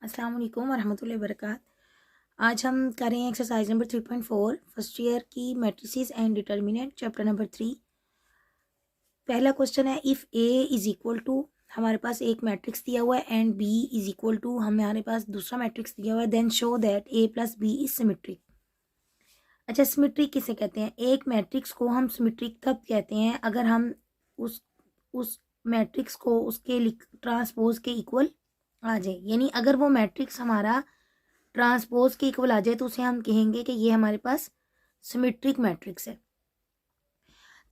अस्सलाम वालेकुम वरहमतुल्लाहि वबरकात। आज हम करें एक्सरसाइज नंबर 3.4 फर्स्ट ईयर की matrices and determinant chapter number 3। पहला क्वेश्चन है if A is equal to, हमारे पास एक मैट्रिक्स दिया हुआ है and B is equal to हमारे पास दूसरा मैट्रिक्स दिया हुआ है, then show that A plus B is symmetric. अच्छा, सिमेट्रिक किसे कहते हैं? एक मैट्रिक्स को हम सिमेट्रिक तब कहते हैं अगर हम उस मैट्रिक्स को उसके ट्रांसपोज के इक्वल आ जाए, यानी अगर वो मैट्रिक्स हमारा ट्रांसपोज के इक्वल आ जाए तो उसे हम कहेंगे कि ये हमारे पास सिमेट्रिक मैट्रिक्स है।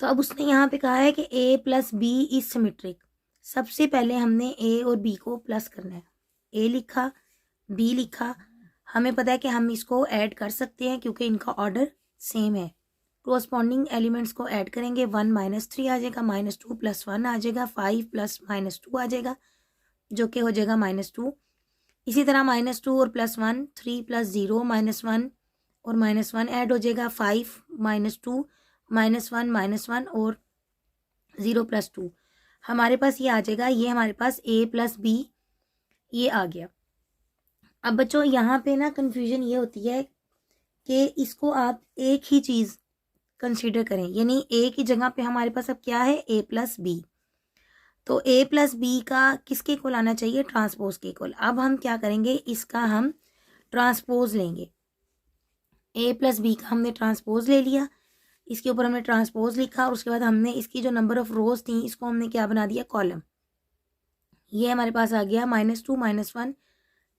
तो अब उसने यहाँ पे कहा है कि A plus B is symmetric. सबसे पहले हमने ए और बी को प्लस करना है। ए लिखा, बी लिखा, हमें पता है कि हम इसको ऐड कर सकते हैं क्योंकि इनका ऑर्डर सेम है। कोरस्पॉन्डिंग एलिमेंट्स को ऐड करेंगे, 1 -3 आ जाएगा, -2 + 1 आ जाएगा, 5 + -2 आ जाएगा जो कि हो जाएगा -2। इसी तरह -2 और +1, 3 + 0 -1 और -1 ऐड हो जाएगा, 5 -2 -1 -1 और 0 + 2 हमारे पास ये आ जाएगा। ये हमारे पास a + b ये आ गया। अब बच्चों यहाँ पे ना कन्फ्यूजन ये होती है कि इसको आप एक ही चीज़ कंसीडर करें, यानी a की जगह पे हमारे पास अब क्या है, a + b। तो a + b का किसके इक्वल आना चाहिए, ट्रांसपोज के इक्वल। अब हम क्या करेंगे, इसका हम ट्रांसपोज लेंगे। a + b का हमने ट्रांसपोज ले लिया, इसके ऊपर हमने ट्रांसपोज लिखा और उसके बाद हमने इसकी जो नंबर ऑफ रोज थी इसको हमने क्या बना दिया, कॉलम। ये हमारे पास आ गया -2 -1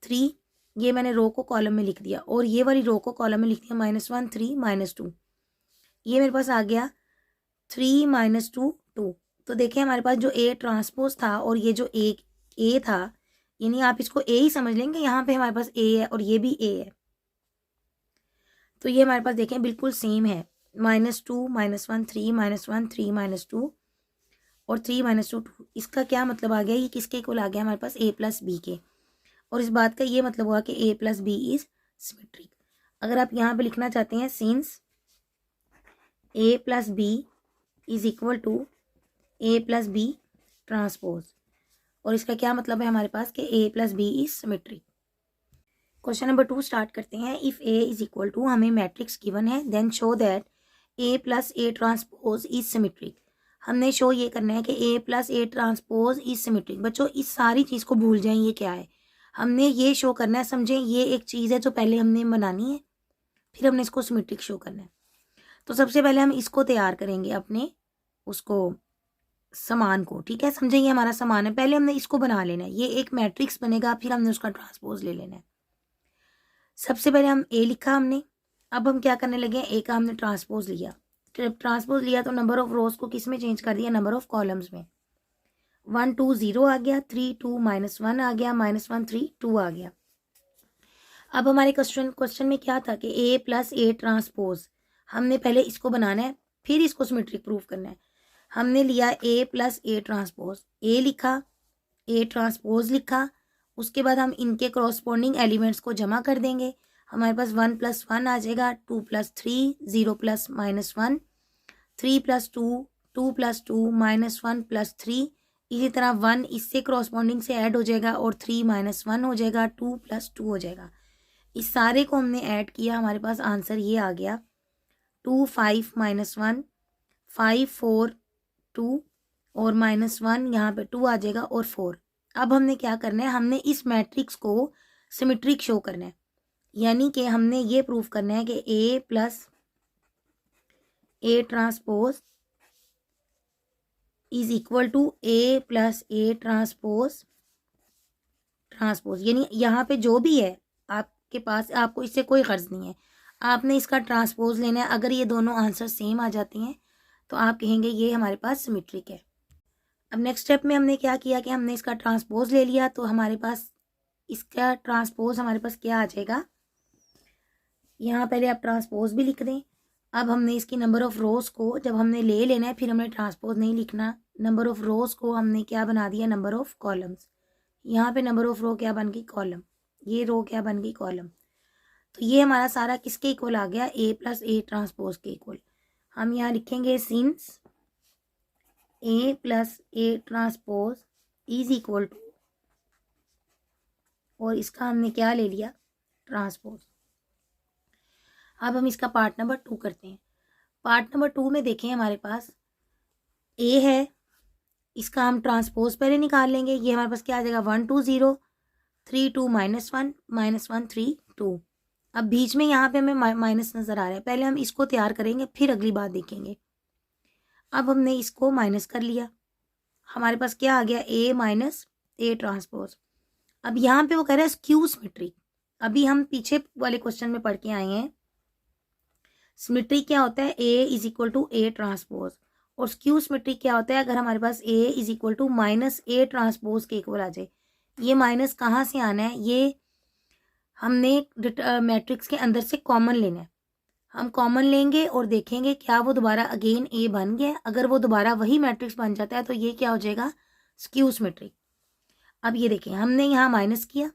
3, ये मैंने रो को कॉलम में लिख दिया और ये वाली रो को कॉलम में लिख दिया -1 3 -2। ये मेरे पास आ गया 3 -2 2। तो देखिए हमारे पास जो ए ट्रांसपोज था और ये जो ए था, यानी आप इसको ए ही समझ लेंगे, यहाँ पे हमारे पास ए है और ये भी ए है। तो ये हमारे पास देखें बिल्कुल सेम है, -2 -1 3 -1 3 -2 और 3 -2 2। इसका क्या मतलब आ गया, ये किसके इक्वल आ गया हमारे पास, a + b के। और इस बात का ये मतलब हुआ कि a + b इज सिमेट्रिक। अगर आप यहाँ पे लिखना चाहते हैं since a + b is equal to a + b transpose, और इसका क्या मतलब है हमारे पास कि a + b is symmetric. Question number 2 start करते हैं। If a is equal to, हमें मैट्रिक्स गिवन है, then show that a + a transpose is symmetric. हमने शो ये करना है कि a + a transpose is symmetric. बच्चों इस सारी चीज़ को भूल जाएं, ये क्या है, हमने ये शो करना है। समझें, ये एक चीज़ है जो पहले हमने बनानी है, फिर हमने इसको सिमेट्रिक शो करना है। तो सबसे पहले हम इसको तैयार करेंगे, अपने उसको समान को, ठीक है। समझें, ये हमारा समान है, पहले हमने इसको बना लेना है। ये एक मैट्रिक्स बनेगा, फिर हमने उसका ट्रांसपोज ले लेना है। सबसे पहले हम ए लिखा हमने, अब हम क्या करने लगे, ए का हमने ट्रांसपोज लिया। ट्रांसपोज लिया तो नंबर ऑफ रोज को किस में चेंज कर दिया, नंबर ऑफ कॉलम्स में। 1 2 0 आ गया, 3 2 -1 आ गया, -1 3 2 आ गया। अब हमारे क्वेश्चन में क्या था कि a + a ट्रांसपोज, हमने पहले इसको बनाना है, फिर इसको सिमेट्रिक प्रूफ करना है। हमने लिया a + a ट्रांसपोज, a लिखा, a ट्रांसपोज लिखा, उसके बाद हम इनके करस्पॉन्डिंग एलिमेंट्स को जमा कर देंगे। हमारे पास 1 + 1 आ जाएगा, 2 + 3 0 + -1, 3 + 2 2 + 2 -1 + 3। इसी तरह 1 इससे करस्पॉन्डिंग से ऐड हो जाएगा और 3 -1 हो जाएगा, 2 + 2 हो जाएगा। इस सारे को हमने ऐड किया, हमारे पास आंसर ये आ गया 2 5 -1 5 4 2 और -1 यहाँ पे 2 आ जाएगा और 4। अब हमने क्या करना है, हमने इस मैट्रिक्स को सिमेट्रिक शो करना है, यानी कि हमने ये प्रूफ करना है कि a + a transpose is equal to a + a transpose, यानी यहाँ पे जो भी है आपके पास, आपको इससे कोई गर्ज नहीं है, आपने इसका ट्रांसपोज लेना है। अगर ये दोनों आंसर सेम आ जाते हैं तो आप कहेंगे ये हमारे पास सिमेट्रिक है। अब नेक्स्ट स्टेप में हमने क्या किया कि हमने इसका ट्रांसपोज ले लिया, तो हमारे पास इसका ट्रांसपोज हमारे पास क्या आ जाएगा, यहाँ पहले आप ट्रांसपोज भी लिख दें। अब हमने इसकी नंबर ऑफ रोज को जब हमने ले लेना है, फिर हमने ट्रांसपोज नहीं लिखना, नंबर ऑफ रोज को हमने क्या बना दिया, नंबर ऑफ कॉलम्स। यहाँ पे नंबर ऑफ रो क्या बन गई, कॉलम, ये रो क्या बन गई, कॉलम। तो ये हमारा सारा किसके इक्वल आ गया, a + a ट्रांसपोज के इक्वल। हम यहाँ लिखेंगे since a + a transpose is equal to, और इसका हमने क्या ले लिया, ट्रांसपोज। अब हम इसका पार्ट नंबर 2 करते हैं। पार्ट नंबर 2 में देखें हमारे पास ए है, इसका हम ट्रांसपोज पहले निकाल लेंगे। ये हमारे पास क्या आ जाएगा, 1 2 0 3 2 -1 -1 3 2। अब बीच में यहाँ पे हमें माइनस नज़र आ रहा है, पहले हम इसको तैयार करेंगे फिर अगली बात देखेंगे। अब हमने इसको माइनस कर लिया, हमारे पास क्या आ गया, ए माइनस ए ट्रांसपोज। अब यहाँ पे वो कह रहा है स्क्यू सिमेट्री। अभी हम पीछे वाले क्वेश्चन में पढ़ के आए हैं, सिमेट्री क्या होता है, A is equal to A transpose. और स्क्यू सिमेट्री क्या होता है, अगर हमारे पास A is equal to minus A transpose के इक्वल आ जाए। ये माइनस कहाँ से आना है, ये हमने मैट्रिक्स के अंदर से कॉमन लेना है। हम कॉमन लेंगे और देखेंगे क्या वो दोबारा अगेन ए बन गया। अगर वो दोबारा वही मैट्रिक्स बन जाता है तो ये क्या हो जाएगा, स्क्यू सिमेट्री। अब ये देखें, हमने यहाँ माइनस किया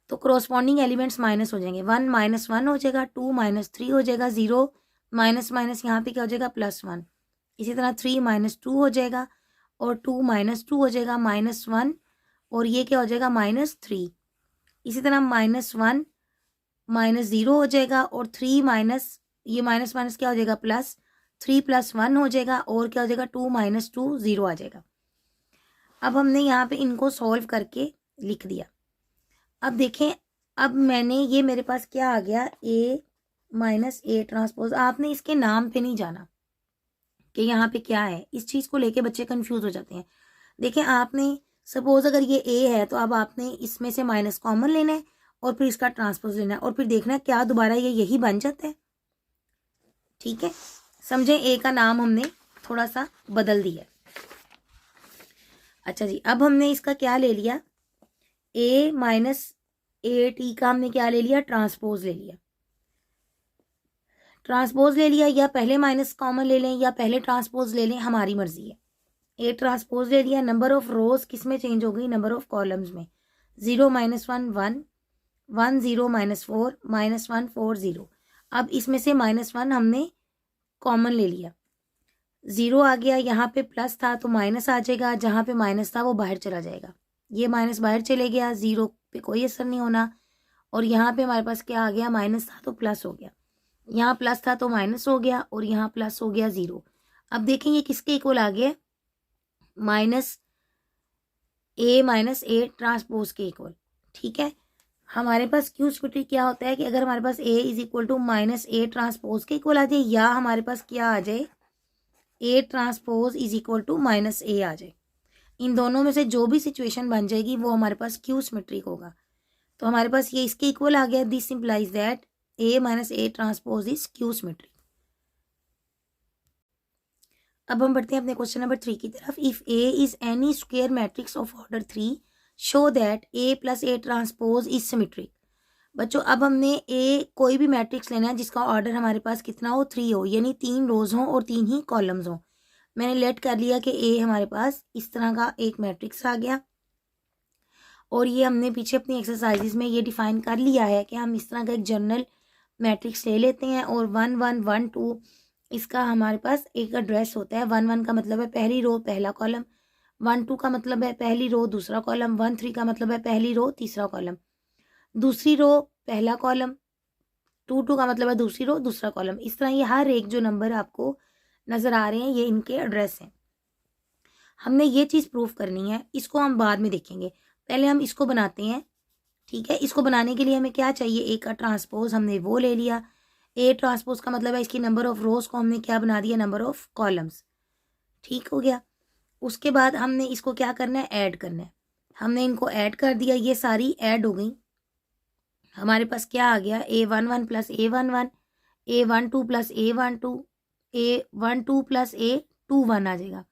तो क्रॉसपॉन्डिंग एलिमेंट्स माइनस हो जाएंगे। 1 -1 हो जाएगा, 2 -3 हो जाएगा, 0 माइनस माइनस यहाँ पे क्या हो जाएगा, +1। इसी तरह 3 -2 हो जाएगा और 2 -2 हो जाएगा, -1 और ये क्या हो जाएगा, -3। इसी तरह -1 -0 हो जाएगा और 3 माइनस ये माइनस माइनस क्या हो जाएगा, +3 +1 हो जाएगा और क्या हो जाएगा, 2 -2 0 आ जाएगा। अब हमने यहाँ पे इनको सॉल्व करके लिख दिया। अब देखें, अब मैंने ये मेरे पास क्या आ गया, ए माइनस ए ट्रांसपोज। आपने इसके नाम पे नहीं जाना कि यहाँ पे क्या है, इस चीज़ को लेके बच्चे कंफ्यूज हो जाते हैं। देखें, आपने सपोज अगर ये ए है तो अब आपने इसमें से माइनस कॉमन लेना है और फिर इसका ट्रांसपोज लेना है और फिर देखना है क्या दोबारा ये यही बन जाता है। ठीक है, समझे, ए का नाम हमने थोड़ा सा बदल दिया। अच्छा जी, अब हमने इसका क्या ले लिया, ए माइनस ए टी का हमने क्या ले लिया, ट्रांसपोज ले लिया। ट्रांसपोज ले लिया, या पहले माइनस कॉमन ले लें या पहले ट्रांसपोज ले लें, हमारी मर्जी है। ए ट्रांसपोज ले लिया, नंबर ऑफ रोज किस में चेंज हो गई, नंबर ऑफ कॉलम्स में। 0 -1 1 1 0 -4 -1 4 0। अब इसमें से -1 हमने कॉमन ले लिया, 0 आ गया, यहाँ पे प्लस था तो माइनस आ जाएगा, जहाँ पे माइनस था वो बाहर चला जाएगा। ये माइनस बाहर चले गया, 0 पे कोई असर नहीं होना। और यहाँ पे हमारे पास क्या आ गया, माइनस था तो प्लस हो गया, यहाँ प्लस था तो माइनस हो गया और यहाँ प्लस हो गया 0। अब देखें ये किसके इक्वल आ गया, माइनस ए ट्रांसपोज के इक्वल। ठीक है, हमारे पास क्यू सिमेट्री क्या होता है कि अगर हमारे पास A is equal to minus A transpose के इक्वल आ जाए, या हमारे पास क्या आ जाए, A transpose is equal to minus A आ जाए। इन दोनों में से जो भी सिचुएशन बन जाएगी वो हमारे पास क्यू सिमेट्रिक होगा। तो हमारे पास ये इसके इक्वल आ गया, this implies that A minus A transpose is Q symmetric. अब हम बढ़ते हैं अपने क्वेश्चन नंबर 3 की तरफ। If A is N E square matrix of order 3 show that A plus A transpose is symmetric. बच्चों, अब हमने ए कोई भी मैट्रिक्स लेना है जिसका ऑर्डर हमारे पास कितना हो, 3 हो, यानी 3 रोज हो और 3 ही कॉलम्स हो। मैंने लेट कर लिया कि ए हमारे पास इस तरह का एक मैट्रिक्स आ गया और ये हमने पीछे अपनी एक्सरसाइजेज में ये डिफाइन कर लिया है कि हम इस तरह का एक जनरल मैट्रिक्स ले लेते हैं और 1 1 1 2 इसका हमारे पास एक एड्रेस होता है। 1 1 का मतलब है पहली रो पहला कॉलम, 1 2 का मतलब है पहली रो दूसरा कॉलम, 1 3 का मतलब है पहली रो तीसरा कॉलम, दूसरी रो पहला कॉलम, 2 2 का मतलब है दूसरी रो दूसरा कॉलम। इस तरह ये हर एक जो नंबर आपको नज़र आ रहे हैं ये इनके एड्रेस हैं। हमने ये चीज़ प्रूफ करनी है, इसको हम बाद में देखेंगे, पहले हम इसको बनाते हैं। ठीक है, इसको बनाने के लिए हमें क्या चाहिए, ए का ट्रांसपोज हमने वो ले लिया। ए ट्रांसपोज का मतलब है इसकी नंबर ऑफ रोज को हमने क्या बना दिया, नंबर ऑफ कॉलम्स। ठीक हो गया, उसके बाद हमने इसको क्या करना है, ऐड करना है। हमने इनको ऐड कर दिया, ये सारी ऐड हो गई। हमारे पास क्या आ गया, A11 plus A11, A12 plus A12, A12 plus A21 आ जाएगा,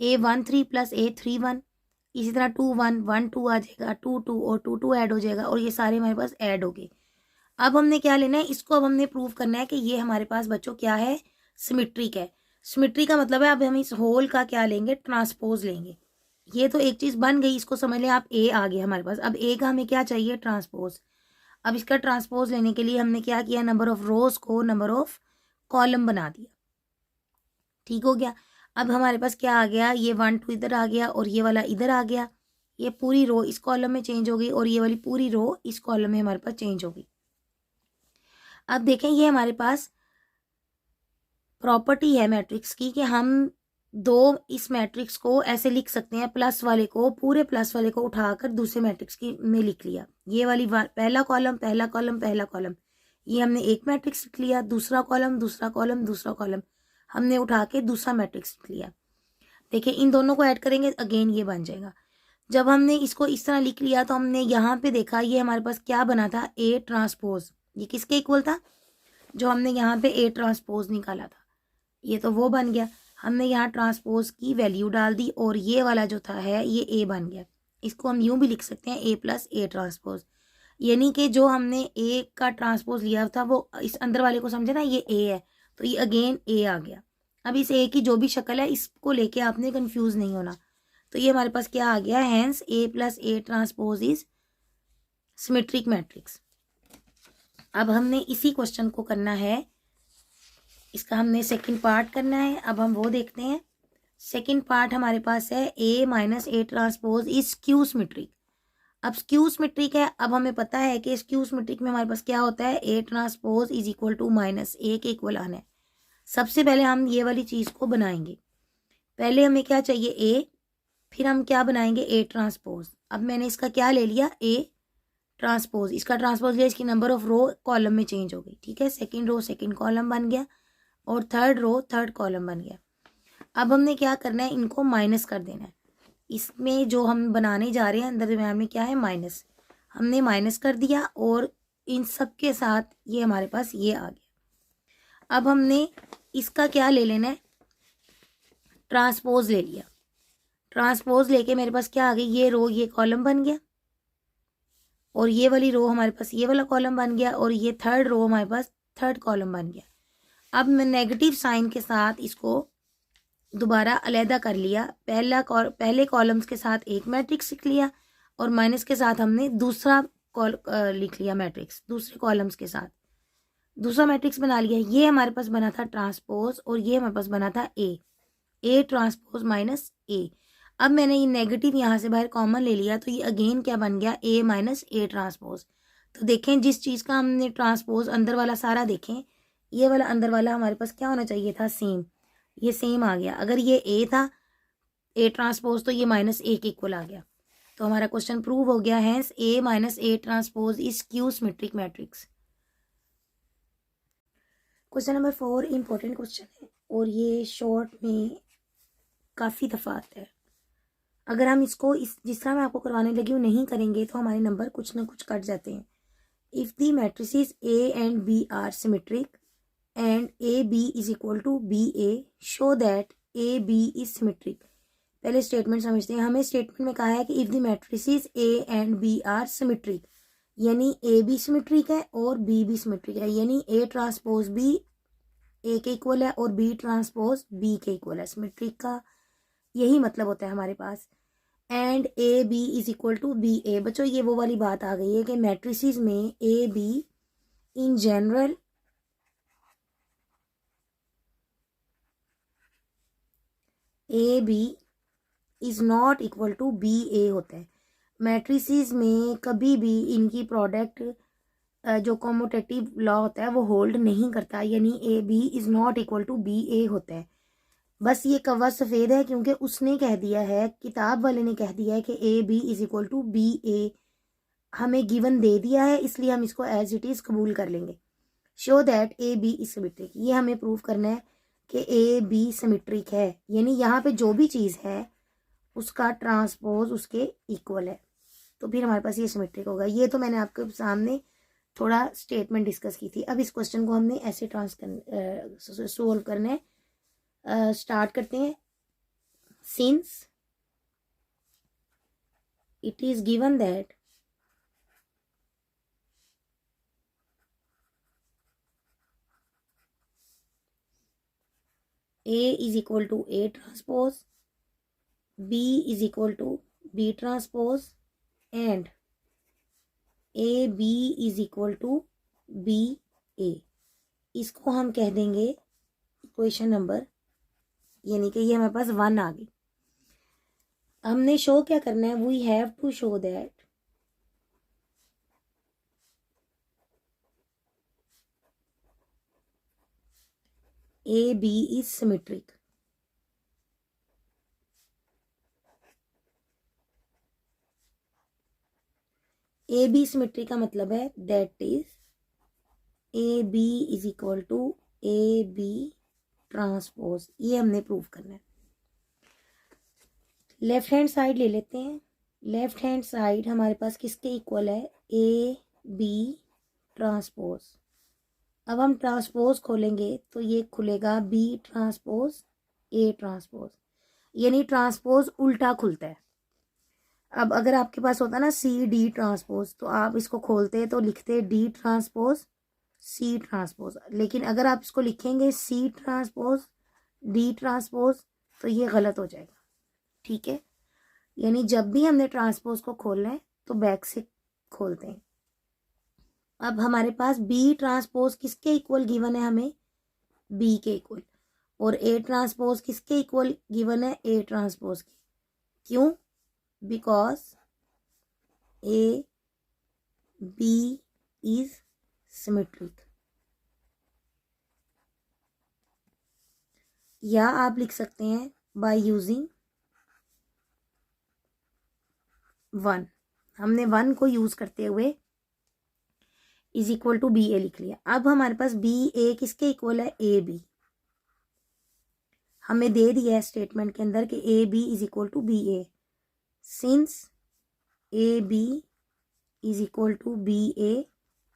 A13 प्लस A31, इसी तरह 2 1 1 2 आ जाएगा, 2 2 और 2 2 ऐड हो जाएगा और ये सारे हमारे पास ऐड हो गए। अब हमने क्या लेना है, इसको अब हमने प्रूव करना है कि ये हमारे पास बच्चों क्या है, सिमेट्रिक है। सिमेट्री का मतलब है अब हम इस होल का क्या लेंगे, ट्रांसपोज लेंगे। ये तो एक चीज़ बन गई, इसको समझ लें आप, ए आ गया हमारे पास। अब ए का हमें क्या चाहिए, ट्रांसपोज। अब इसका ट्रांसपोज लेने के लिए हमने क्या किया, नंबर ऑफ रोज को नंबर ऑफ कॉलम बना दिया। ठीक हो गया, अब हमारे पास क्या आ गया, ये 1 2 इधर आ गया और ये वाला इधर आ गया। ये पूरी रो इस कॉलम में चेंज हो गई और ये वाली पूरी रो इस कॉलम में हमारे पास चेंज हो गई। अब देखें ये हमारे पास प्रॉपर्टी है मैट्रिक्स की कि हम दो इस मैट्रिक्स को ऐसे लिख सकते हैं, प्लस वाले को पूरे प्लस वाले को उठाकर दूसरे मैट्रिक्स की में लिख लिया। ये वाली पहला कॉलम पहला कॉलम पहला कॉलम, ये हमने एक मैट्रिक्स लिख लिया, दूसरा कॉलम दूसरा कॉलम दूसरा कॉलम हमने उठा के दूसरा मैट्रिक्स लिख लिया। देखिए इन दोनों को ऐड करेंगे अगेन ये बन जाएगा। जब हमने इसको इस तरह लिख लिया तो हमने यहाँ पे देखा ये हमारे पास क्या बना था, ए ट्रांसपोज। ये किसके इक्वल था, जो हमने यहाँ पे ए ट्रांसपोज निकाला था, ये तो वो बन गया। हमने यहाँ ट्रांसपोज की वैल्यू डाल दी और ये वाला जो था है ये ए बन गया। इसको हम यूं भी लिख सकते हैं ए प्लस ए ट्रांसपोज, यानी कि जो हमने ए का ट्रांसपोज लिया था वो इस अंदर वाले को समझे ना, ये ए है तो ये अगेन ए आ गया। अब इस ए की जो भी शक्ल है इसको लेके आपने कंफ्यूज नहीं होना। तो ये हमारे पास क्या आ गया, hence A plus A transpose is symmetric matrix. अब हमने इसी क्वेश्चन को करना है, इसका हमने सेकंड पार्ट करना है। अब हम वो देखते हैं। सेकंड पार्ट हमारे पास है A minus A transpose is skew symmetric. अब स्क्यू सिमेट्रिक है, अब हमें पता है कि स्क्यू सिमेट्रिक में हमारे पास क्या होता है, A transpose is equal to minus A के इक्वल आना है। सबसे पहले हम ये वाली चीज़ को बनाएंगे। पहले हमें क्या चाहिए, ए, फिर हम क्या बनाएंगे, ए ट्रांसपोज। अब मैंने इसका क्या ले लिया, ए ट्रांसपोज, इसका ट्रांसपोज लिया, इसकी नंबर ऑफ रो कॉलम में चेंज हो गई। ठीक है, सेकेंड रो सेकेंड कॉलम बन गया और थर्ड रो थर्ड कॉलम बन गया। अब हमने क्या करना है, इनको माइनस कर देना है। इसमें जो हम बनाने जा रहे हैं अंदर दिमाग में क्या है, माइनस। हमने माइनस कर दिया और इन सब के साथ ये हमारे पास ये आ गया। अब हमने इसका क्या ले लेना है, ट्रांसपोज ले लिया। ट्रांसपोज लेके मेरे पास क्या आ गई, ये रो ये कॉलम बन गया और ये वाली रो हमारे पास ये वाला कॉलम बन गया और ये थर्ड रो हमारे पास थर्ड कॉलम बन गया। अब मैं नेगेटिव साइन के साथ इसको दोबारा अलहदा कर लिया। पहले कॉलम्स के साथ एक मैट्रिक्स लिख लिया और माइनस के साथ हमने दूसरा लिख लिया मैट्रिक्स, दूसरे कॉलम्स के साथ दूसरा मैट्रिक्स बना लिया। ये हमारे पास बना था ट्रांसपोज और ये हमारे पास बना था ए ट्रांसपोज माइनस ए। अब मैंने ये नेगेटिव यहाँ से बाहर कॉमन ले लिया तो ये अगेन क्या बन गया, ए माइनस ए ट्रांसपोज। तो देखें जिस चीज़ का हमने ट्रांसपोज अंदर वाला सारा देखें, ये वाला अंदर वाला हमारे पास क्या होना चाहिए था, सेम। ये सेम आ गया। अगर ये ए था ए ट्रांसपोज तो ये माइनस ए के इक्वल आ गया। तो हमारा क्वेश्चन प्रूव हो गया, hence A minus A transpose is skew symmetric matrix. Question number 4 important question है और ये शॉर्ट में काफ़ी दफ़ा आता है। अगर हम इसको जिस तरह मैं आपको करवाने लगी हूँ नहीं करेंगे तो हमारे नंबर कुछ ना कुछ कट जाते हैं। If the matrices A and B are symmetric and AB is equal to BA, show that AB is symmetric। पहले स्टेटमेंट समझते हैं। हमें स्टेटमेंट में कहा है कि if the matrices A and B are symmetric, यानी A भी सिमेट्रिक है और B भी सिमेट्रिक है, यानी A ट्रांसपोज B A के इक्वल है और B ट्रांसपोज B के इक्वल है। सिमेट्रिक का यही मतलब होता है हमारे पास। And AB is equal to BA। बच्चों ये वो वाली बात आ गई है कि मैट्रिसेस में AB in general A B is not equal to B A होता है। मैट्रिसेस में कभी भी इनकी प्रोडक्ट जो कॉम्यूटेटिव लॉ होता है वो होल्ड नहीं करता, यानी A B is not equal to B A होता है। बस ये कव्वा सफ़ेद है क्योंकि उसने कह दिया है, किताब वाले ने कह दिया है कि A B is equal to B A, हमें गिवन दे दिया है इसलिए हम इसको एज इट इज़ कबूल कर लेंगे। Show that A B is symmetric, ये हमें प्रूव करना है कि ए बी सिमेट्रिक है, यानी यहाँ पे जो भी चीज़ है उसका ट्रांसपोज उसके इक्वल है, तो फिर हमारे पास ये सिमेट्रिक होगा। ये तो मैंने आपके सामने थोड़ा स्टेटमेंट डिस्कस की थी। अब इस क्वेश्चन को हमने ऐसे सोल्व करना है। स्टार्ट करते हैं। Since it is given that A is equal to A transpose, B is equal to B transpose and AB is equal to BA, इसको हम कह देंगे इक्वेशन नंबर, यानी कि ये हमारे पास 1 आ गई। हमने शो क्या करना है, we have to show that A B is symmetric. A B symmetric का मतलब है that is A B is equal to A B transpose. ये हमने प्रूव करना है। लेफ्ट हैंड साइड ले लेते हैं। लेफ्ट हैंड साइड हमारे पास किसके इक्वल है, ए बी ट्रांसपोज। अब हम ट्रांसपोज खोलेंगे तो ये खुलेगा बी ट्रांसपोज ए ट्रांसपोज, यानी ट्रांसपोज उल्टा खुलता है। अब अगर आपके पास होता ना सी डी ट्रांसपोज, तो आप इसको खोलते तो लिखते डी ट्रांसपोज सी ट्रांसपोज, लेकिन अगर आप इसको लिखेंगे सी ट्रांसपोज डी ट्रांसपोज तो ये गलत हो जाएगा। ठीक है, यानी जब भी हमने ट्रांसपोज को खोलना है तो बैक से खोलते हैं। अब हमारे पास बी ट्रांसपोज किसके इक्वल गिवन है, हमें बी के इक्वल, और ए ट्रांसपोज किसके इक्वल गिवन है, ए ट्रांसपोज के। क्यों, because A B is symmetric. या आप लिख सकते हैं बाय यूजिंग 1, हमने 1 को यूज करते हुए इज इक्वल टू बी ए लिख लिया। अब हमारे पास बी ए किसके इक्वल है, ए बी। हमें दे दिया है स्टेटमेंट के अंदर कि A B is equal to B A. Since A B is equal to B A,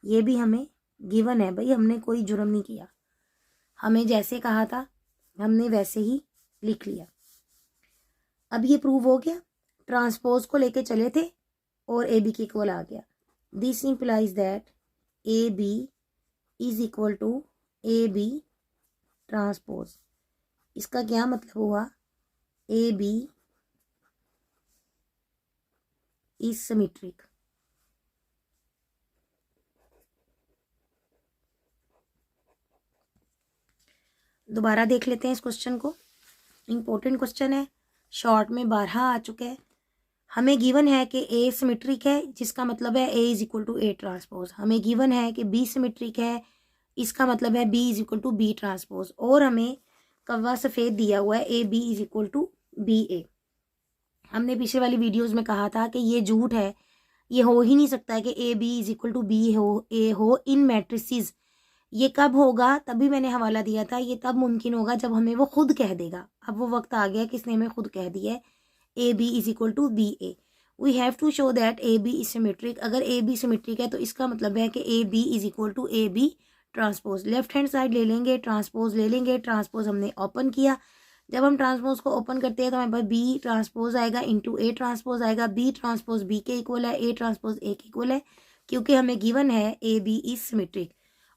ये भी हमें गिवन है भाई, हमने कोई जुर्म नहीं किया, हमें जैसे कहा था हमने वैसे ही लिख लिया। अब ये प्रूव हो गया, ट्रांसपोज को लेके चले थे और ए बी के इक्वल आ गया। This implies that A B is equal to A B transpose. इसका क्या मतलब हुआ, ए बी इज सिमेट्रिक। दोबारा देख लेते हैं इस क्वेश्चन को, इंपॉर्टेंट क्वेश्चन है, शॉर्ट में 12 आ चुका है। हमें गिवन है कि ए सिमेट्रिक है, जिसका मतलब है A is equal to A transpose. हमें गिवन है कि बी सिमेट्रिक है, इसका मतलब है B is equal to B transpose. और हमें कव्वा सफ़ेद दिया हुआ है A B is equal to B A. हमने पिछले वाली वीडियोस में कहा था कि ये झूठ है, ये हो ही नहीं सकता है कि A B is equal to B हो, ए हो इन मैट्रिसेस। ये कब होगा, तभी मैंने हवाला दिया था, ये तब मुमकिन होगा जब हमें वो खुद कह देगा। अब वो वक्त आ गया किसने हमें खुद कह दिया है A B is equal to B A. We have to show that A B is symmetric. अगर ए बी सिमेट्रिक है तो इसका मतलब है कि A B is equal to A B transpose. Left hand side ले लेंगे, ट्रांसपोज ले लेंगे। ट्रांसपोज हमने ओपन किया, जब हम ट्रांसपोज को ओपन करते हैं तो हमारे पास बी ट्रांसपोज आएगा इंटू ए ट्रांसपोज आएगा। बी ट्रांसपोज बी के इक्वल है, ए ट्रांसपोज ए के इक्वल है, क्योंकि हमें गिवन है ए बी इज सिमेट्रिक।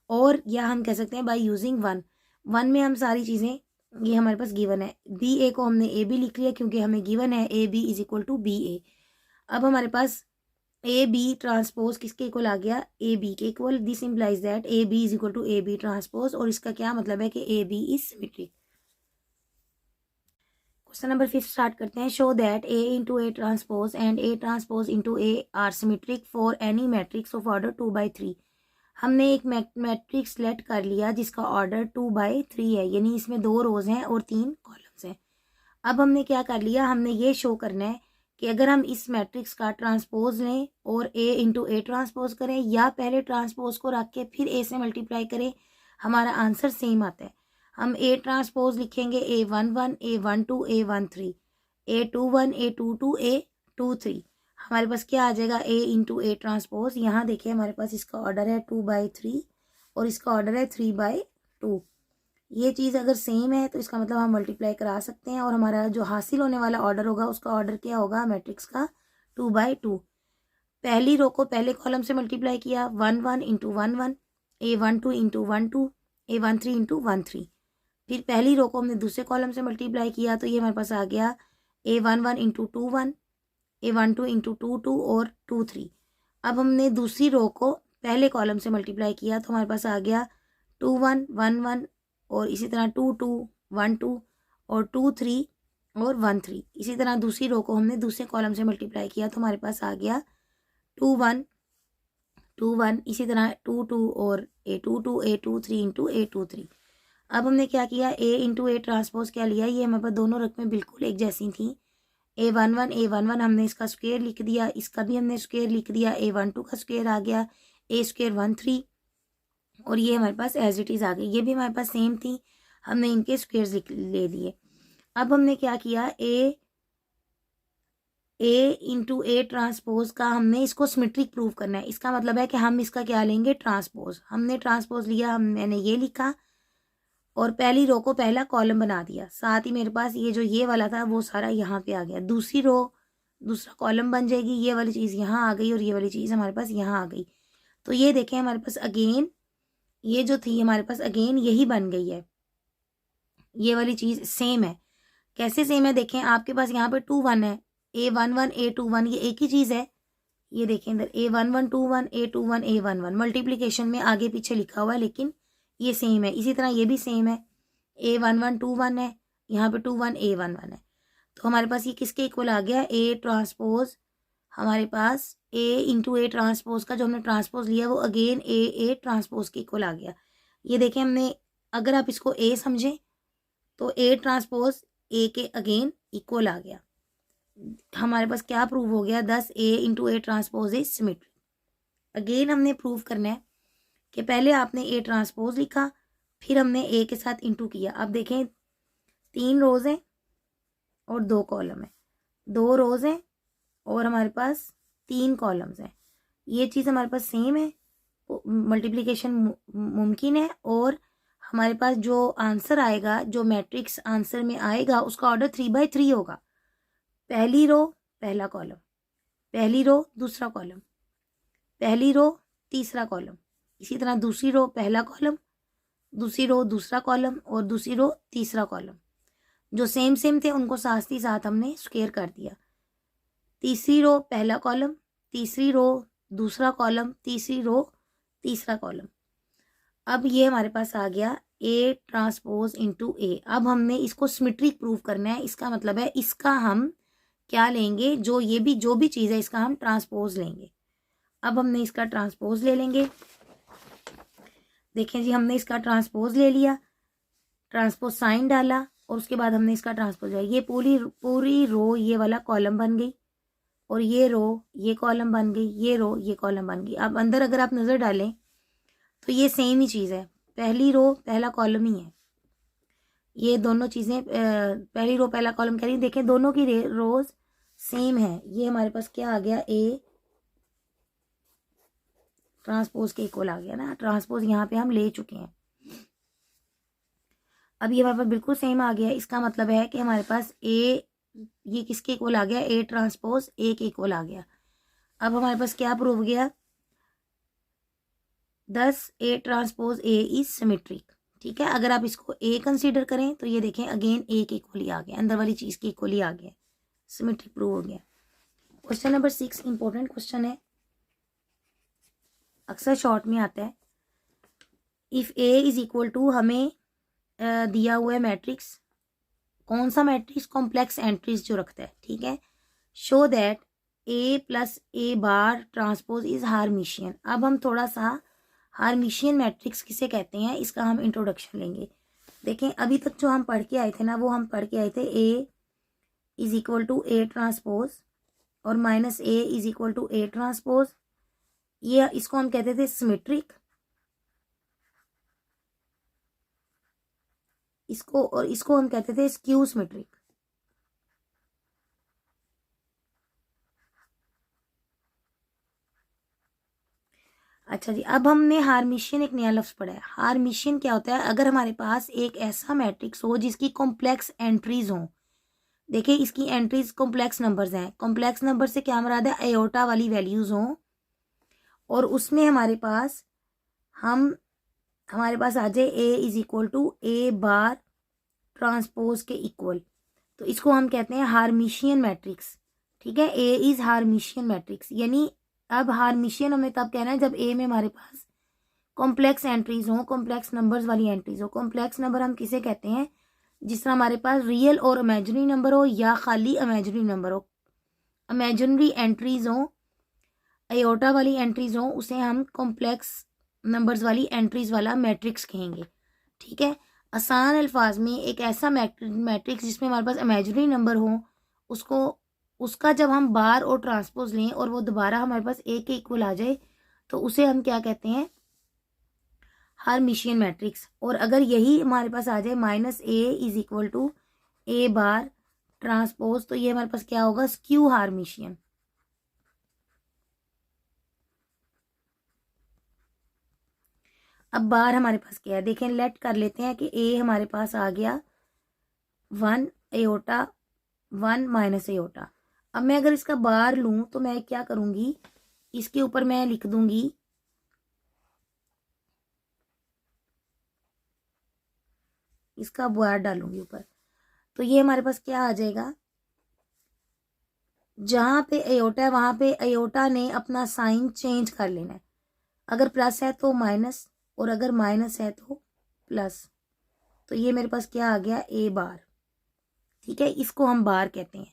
और या हम कह सकते हैं बाय यूजिंग 1 में हम सारी चीज़ें, ये हमारे पास गिवन है, बी ए को हमने ए बी लिख लिया क्योंकि हमें गिवन है A B is equal to B A. अब हमारे पास ए बी ट्रांसपोज किसके इक्वल आ गया, ए बी के equal. This implies that A B is equal to A B transpose, और इसका क्या मतलब है कि A B is symmetric. Question number 5 start करते हैं। Show that A into A transpose and A transpose into A are symmetric for any matrix of order 2/3। हमने एक मैट्रिक्स सेलेक्ट कर लिया जिसका ऑर्डर 2/3 है, यानी इसमें 2 रोज हैं और 3 कॉलम्स हैं। अब हमने क्या कर लिया, हमने ये शो करना है कि अगर हम इस मैट्रिक्स का ट्रांसपोज लें और ए इंटू ए ट्रांसपोज करें, या पहले ट्रांसपोज को रख के फिर ए से मल्टीप्लाई करें, हमारा आंसर सेम आता है। हम ए ट्रांसपोज लिखेंगे A11 A12 A13 A21 A22 A23। हमारे पास क्या आ जाएगा, ए इंटू ए ट्रांसपोज। यहाँ देखिए हमारे पास इसका ऑर्डर है 2/3 और इसका ऑर्डर है 3/2। ये चीज़ अगर सेम है तो इसका मतलब हम मल्टीप्लाई करा सकते हैं, और हमारा जो हासिल होने वाला ऑर्डर होगा उसका ऑर्डर क्या होगा मैट्रिक्स का, 2/2। पहली रो को पहले कॉलम से मल्टीप्लाई किया, 11 into 11 A12 into 12 A13 into 13। फिर पहली रो को हमने दूसरे कॉलम से मल्टीप्लाई किया तो ये हमारे पास आ गया A11 इंटू 21 A12 इंटू 22 और 23। अब हमने दूसरी रो को पहले कॉलम से मल्टीप्लाई किया तो हमारे पास आ गया 21 11 और इसी तरह 22 12 और 23 और 1 3। इसी तरह दूसरी रो को हमने दूसरे कॉलम से मल्टीप्लाई किया तो हमारे पास आ गया 2 1 2 1। इसी तरह 2 2 और A2 2 A2 3 इंटू A2 3। अब हमने क्या किया, A इंटू A ट्रांसपोज क्या लिया, ये हमारे पास दोनों रकमें बिल्कुल एक जैसी थी। A11 हमने इसका स्क्वायर लिख दिया, इसका भी हमने स्क्वायर लिख दिया, A12 का स्क्वायर आ गया, A स्क्वायर 1 3 और ये हमारे पास एज इट इज़ आ गई। ये भी हमारे पास सेम थी, हमने इनके स्क्वायर्स ले दिए। अब हमने क्या किया, A इंटू A ट्रांसपोज का हमने इसको सिमेट्रिक प्रूव करना है। इसका मतलब है कि हम इसका क्या लेंगे, ट्रांसपोज। हमने ट्रांसपोज लिया, मैंने ये लिखा और पहली रो को पहला कॉलम बना दिया। साथ ही मेरे पास ये जो ये वाला था वो सारा यहाँ पे आ गया। दूसरी रो दूसरा कॉलम बन जाएगी, ये वाली चीज़ यहाँ आ गई और ये वाली चीज़ हमारे पास यहाँ आ गई। तो ये देखें हमारे पास अगेन ये जो थी हमारे पास अगेन यही बन गई है। ये वाली चीज़ सेम है। कैसे सेम है, देखें आपके पास यहाँ पे 2 1 है, A11 A21 ये एक ही चीज़ है। ये देखें इधर A11 2 1 A21 A11 मल्टीप्लिकेशन में आगे पीछे लिखा हुआ है लेकिन ये सेम है। इसी तरह ये भी सेम है, A11 2 1 है, यहाँ पे 2 1 A11 है। तो हमारे पास ये किसके इक्वल आ गया, A ट्रांसपोज। हमारे पास A इंटू A ट्रांसपोज का जो हमने ट्रांसपोज लिया वो अगेन A ट्रांसपोज के इक्वल आ गया। ये देखें हमने, अगर आप इसको A समझें तो A ट्रांसपोज A के अगेन इक्वल आ गया। हमारे पास क्या प्रूव हो गया, 10 A into A transpose is symmetric. Again हमने प्रूव करना है कि पहले आपने A ट्रांसपोज लिखा, फिर हमने A के साथ इंटू किया। अब देखें 3 रोज हैं और 2 कॉलम है, 2 रोज हैं और हमारे पास 3 कॉलम्स हैं। ये चीज़ हमारे पास सेम है, मल्टीप्लिकेशन मुमकिन है और हमारे पास जो आंसर आएगा, जो मैट्रिक्स आंसर में आएगा उसका ऑर्डर 3 बाई 3 होगा। पहली रो पहला कॉलम, पहली रो दूसरा कॉलम, पहली रो तीसरा कॉलम, इसी तरह दूसरी रो पहला कॉलम, दूसरी रो दूसरा कॉलम और दूसरी रो तीसरा कॉलम। जो सेम सेम थे उनको साथ ही साथ हमने स्क्वायर कर दिया। तीसरी रो पहला कॉलम, तीसरी रो दूसरा कॉलम, तीसरी रो तीसरा कॉलम। अब ये हमारे पास आ गया A ट्रांसपोज इंटू A। अब हमने इसको सिमेट्रिक प्रूव करना है। इसका मतलब है इसका हम क्या लेंगे, जो भी चीज़ है इसका हम ट्रांसपोज लेंगे। अब हमने इसका ट्रांसपोज ले लेंगे। देखें जी, हमने इसका ट्रांसपोज ले लिया, ट्रांसपोज साइन डाला और उसके बाद हमने इसका ट्रांसपोज लिया। ये पूरी रो ये वाला कॉलम बन गई और ये रो ये कॉलम बन गई, ये रो ये कॉलम बन गई। अब अंदर अगर आप नज़र डालें तो ये सेम ही चीज़ है, पहली रो पहला कॉलम ही है। ये दोनों चीज़ें पहली रो पहला कॉलम कह रही, देखें दोनों की रोज सेम है। ये हमारे पास क्या आ गया, A ट्रांसपोज के इक्वल आ गया ना। ट्रांसपोज यहाँ पे हम ले चुके हैं। अब ये हमारे पास बिल्कुल सेम आ गया। इसका मतलब है कि हमारे पास A ये किसके इक्वल आ गया, A ट्रांसपोज A के इक्वल आ गया। अब हमारे पास क्या प्रूव हो गया, 10 A transpose A is symmetric. ठीक है, अगर आप इसको A कंसीडर करें तो ये देखें अगेन A के इक्वल ही आ गया, अंदर वाली चीज़ के इक्वल ही आ गया, सिमेट्रिक प्रूव हो गया। क्वेश्चन नंबर 6 इंपॉर्टेंट क्वेश्चन है, अक्सर शॉर्ट में आता है। If A is equal to, हमें दिया हुआ है मैट्रिक्स, कौन सा मैट्रिक्स, कॉम्प्लेक्स एंट्रीज जो रखता है। ठीक है, show that A plus A bar transpose is Hermitian. अब हम थोड़ा सा हार्मिशियन मैट्रिक्स किसे कहते हैं इसका हम इंट्रोडक्शन लेंगे। देखें अभी तक जो हम पढ़ के आए थे ना, वो हम पढ़ के आए थे A is equal to A transpose और minus A is equal to A transpose. ये इसको हम कहते थे सिमेट्रिक, इसको हम कहते थे स्क्यू सिमेट्रिक। अच्छा जी, अब हमने हार्मिशियन एक नया लफ्ज़ पढ़ा है। हार्मिशियन क्या होता है, अगर हमारे पास एक ऐसा मैट्रिक्स हो जिसकी कॉम्प्लेक्स एंट्रीज हों। देखिए इसकी एंट्रीज कॉम्प्लेक्स नंबर्स हैं। कॉम्प्लेक्स नंबर से क्या मुराद है, एयोटा वाली वैल्यूज़ हों और उसमें हमारे पास आ जाए A is equal to A bar transpose के इक्वल, तो इसको हम कहते हैं हार्मिशियन मैट्रिक्स। ठीक है, A इज हार्मिशियन मैट्रिक्स। यानी अब हार्मिशियन हमें तब कहना है जब A में हमारे पास कॉम्प्लेक्स एंट्रीज हो, कॉम्प्लेक्स नंबर्स वाली एंट्रीज हो। कॉम्प्लेक्स नंबर हम किसे कहते हैं, जिस तरह हमारे पास रियल और इमेजिनरी नंबर हो या खाली इमेजिनरी नंबर हो, इमेजिनरी एंट्रीज हो, एयोटा वाली एंट्रीज हो, उसे हम कॉम्प्लेक्स नंबर्स वाली एंट्रीज वाला मैट्रिक्स कहेंगे। ठीक है, आसान अल्फाज में एक ऐसा मैट्रिक्स जिसमें हमारे पास इमेजिनरी नंबर हो, उसको उसका जब हम बार और ट्रांसपोज लें और वो दोबारा हमारे पास ए के इक्वल आ जाए तो उसे हम क्या कहते हैं, हार्मिशियन मैट्रिक्स। और अगर यही हमारे पास आ जाए minus A is equal to A bar transpose, तो ये हमारे पास क्या होगा, स्क्यू हार्मिशियन। अब बार हमारे पास क्या है, देखें, लेट कर लेते हैं कि ए हमारे पास आ गया 1 एयोटा 1 माइनस एयोटा। अब मैं अगर इसका बार लूं तो मैं क्या करूंगी, इसके ऊपर मैं लिख दूंगी इसका बार डालूंगी ऊपर, तो ये हमारे पास क्या आ जाएगा, जहां पे एयोटा है वहां पे एयोटा ने अपना साइन चेंज कर लेना है। अगर प्लस है तो माइनस, और अगर माइनस है तो प्लस। तो ये मेरे पास क्या आ गया, ए बार। ठीक है, इसको हम बार कहते हैं,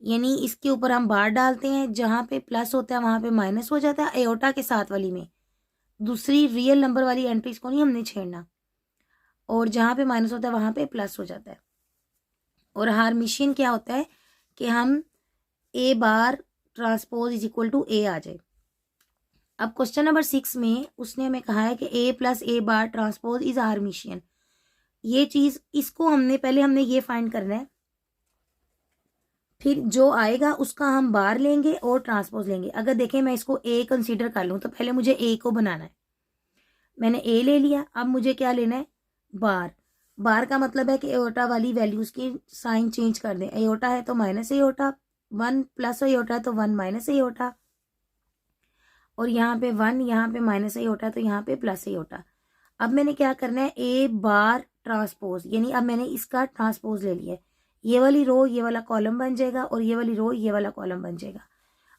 यानी इसके ऊपर हम बार डालते हैं, जहां पे प्लस होता है वहां पे माइनस हो जाता है। एयोटा के साथ वाली में दूसरी रियल नंबर वाली एंट्रीज को नहीं हमने छेड़ना, और जहां पे माइनस होता है वहां पे प्लस हो जाता है। और हार्मिशियन क्या होता है कि हम ए bar transpose is equal to ए आ जाए। अब क्वेश्चन नंबर 6 में उसने हमें कहा है कि A plus A bar transpose is Hermitian. ये चीज, इसको हमने ये फाइंड करना है, फिर जो आएगा उसका हम बार लेंगे और ट्रांसपोज लेंगे। अगर देखें मैं इसको ए कंसीडर कर लूं तो पहले मुझे ए को बनाना है, मैंने ए ले लिया, अब मुझे क्या लेना है, बार। बार का मतलब है कि एयोटा वाली वैल्यूज की साइन चेंज कर दें। एयोटा है तो माइनस एयोटा, 1 प्लस एयोटा है तो 1 माइनस एयोटा, और यहाँ पे 1, यहाँ पे माइनस एयोटा तो यहाँ पे प्लस एयोटा। अब मैंने क्या करना है, ए बार ट्रांसपोज, यानी अब मैंने इसका ट्रांसपोज ले लिया है। ये वाली रो ये वाला कॉलम बन जाएगा और ये वाली रो ये वाला कॉलम बन जाएगा।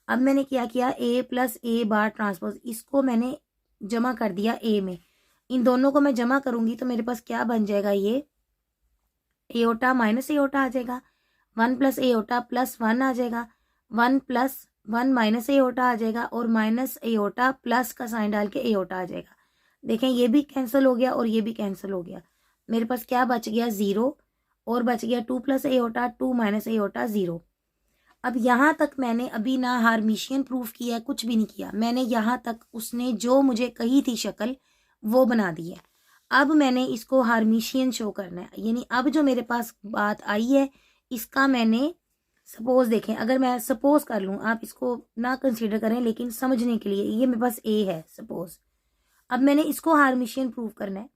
अब मैंने क्या किया, ए प्लस ए बार ट्रांसपोज, इसको मैंने जमा कर दिया ए में। इन दोनों को मैं जमा करूंगी तो मेरे पास क्या बन जाएगा, ये एयोटा माइनस एयोटा आ जाएगा, 1 प्लस एयोटा प्लस 1 आ जाएगा, 1 प्लस 1 माइनस एयोटा आ जाएगा, और माइनस एयोटा प्लस का साइन डाल के एयोटा आ जाएगा। देखें ये भी कैंसिल हो गया और ये भी कैंसिल हो गया। मेरे पास क्या बच गया, 0, और बच गया 2 प्लस एयोटा 2 माइनस एयोटा 0। अब यहाँ तक मैंने अभी ना हार्मिशियन प्रूफ किया, कुछ भी नहीं किया मैंने, यहाँ तक उसने जो मुझे कही थी शक्ल वो बना दी है। अब मैंने इसको हार्मिशियन शो करना है, यानी अब जो मेरे पास बात आई है इसका मैंने सपोज, देखें अगर मैं सपोज कर लूँ, आप इसको ना कंसीडर करें लेकिन समझने के लिए, ये मेरे पास ए है सपोज। अब मैंने इसको हार्मिशियन प्रूव करना है,